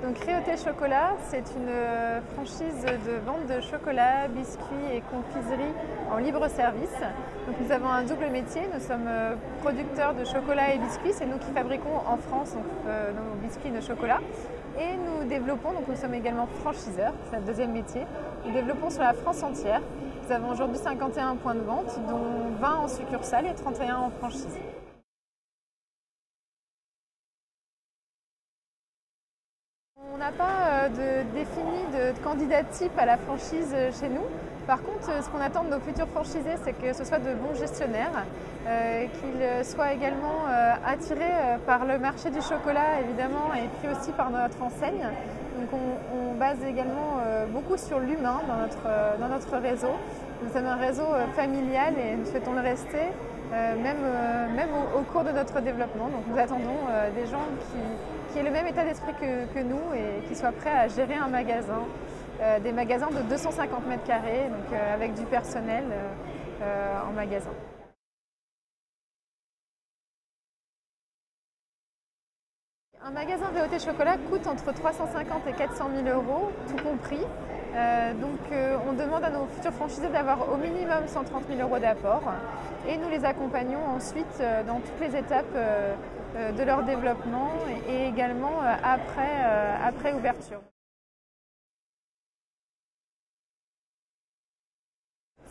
Donc Réauté Chocolat, c'est une franchise de vente de chocolat, biscuits et confiseries en libre service. Donc nous avons un double métier, nous sommes producteurs de chocolat et biscuits, c'est nous qui fabriquons en France nos biscuits et nos chocolats. Et nous développons, donc nous sommes également franchiseurs, c'est notre deuxième métier. Nous développons sur la France entière. Nous avons aujourd'hui 51 points de vente, dont 20 en succursale et 31 en franchise. On n'a pas défini de candidat type à la franchise chez nous. Par contre, ce qu'on attend de nos futurs franchisés, c'est que ce soit de bons gestionnaires, qu'ils soient également attirés par le marché du chocolat, évidemment, et puis aussi par notre enseigne. Donc on base également beaucoup sur l'humain dans notre réseau. Nous sommes un réseau familial et nous souhaitons le rester, même au cours de notre développement. Donc nous attendons des gens qui aient le même état d'esprit que nous et qui soient prêts à gérer un magasin, des magasins de 250 mètres carrés, donc avec du personnel en magasin. Un magasin Réauté Chocolat coûte entre 350 et 400 000 euros, tout compris. On demande à nos futurs franchisés d'avoir au minimum 130 000 euros d'apport et nous les accompagnons ensuite dans toutes les étapes de leur développement et également après ouverture.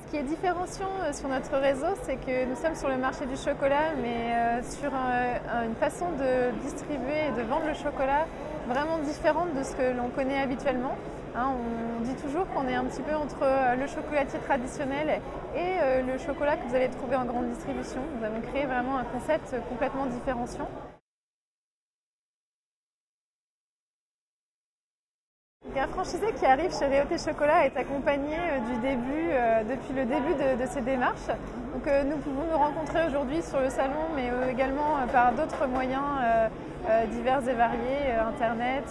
Ce qui est différenciant sur notre réseau, c'est que nous sommes sur le marché du chocolat, mais sur une façon de distribuer et de vendre le chocolat vraiment différente de ce que l'on connaît habituellement. On dit toujours qu'on est un petit peu entre le chocolatier traditionnel et le chocolat que vous allez trouver en grande distribution. Nous avons créé vraiment un concept complètement différenciant. Un franchisé qui arrive chez Réauté Chocolat est accompagné depuis le début de ses démarches. Donc, nous pouvons nous rencontrer aujourd'hui sur le salon, mais également par d'autres moyens divers et variés, Internet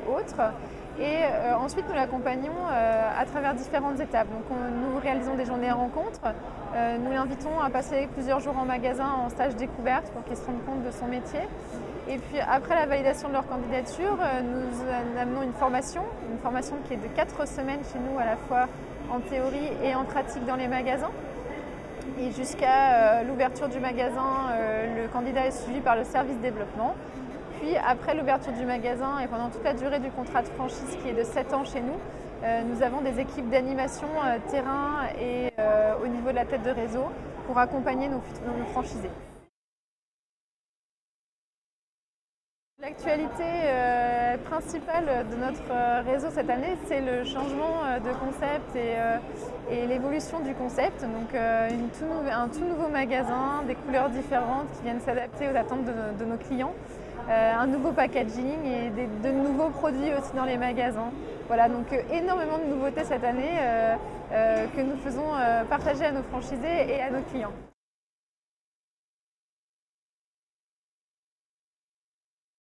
ou autres. Et ensuite, nous l'accompagnons à travers différentes étapes. Donc, nous réalisons des journées rencontres. Nous l'invitons à passer plusieurs jours en magasin en stage découverte pour qu'il se rende compte de son métier. Et puis après la validation de leur candidature, nous amenons une formation qui est de 4 semaines chez nous, à la fois en théorie et en pratique dans les magasins. Et jusqu'à l'ouverture du magasin, le candidat est suivi par le service développement. Puis après l'ouverture du magasin et pendant toute la durée du contrat de franchise qui est de 7 ans chez nous, nous avons des équipes d'animation terrain et au niveau de la tête de réseau pour accompagner nos franchisés. L'actualité principale de notre réseau cette année, c'est le changement de concept et l'évolution du concept. Donc un tout nouveau magasin, des couleurs différentes qui viennent s'adapter aux attentes de nos clients, un nouveau packaging et de nouveaux produits aussi dans les magasins. Voilà, donc énormément de nouveautés cette année que nous faisons partager à nos franchisés et à nos clients.